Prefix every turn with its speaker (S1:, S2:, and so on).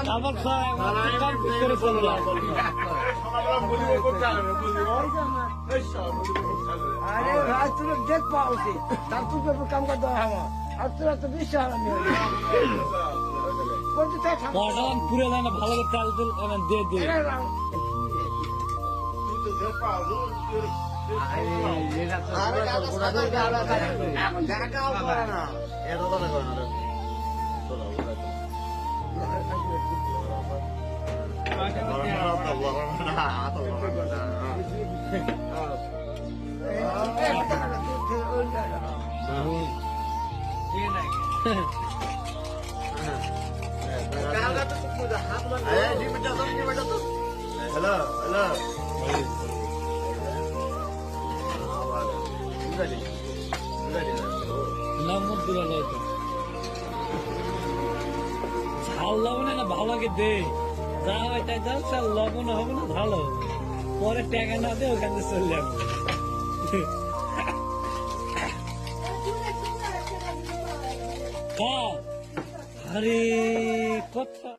S1: আমার কাম করে চললাম
S2: আরে রাত তুই দেখ পাওছি তার তুই কাম করতে হয় আর তোরা তো বিশ্বাস আমি
S1: পড়ালাম পুরে না ভালো করে চাল দিল দিয়ে দিয়ে
S3: হ্যালো হ্যালো
S1: নম্বর দিল ঝাল লবণ না ভালো লাগে দে যা হয় তাই যাও চাল লবণ হবে না ভালো পরে টাকা না দে ওখানে চলে যাবো আরে কথা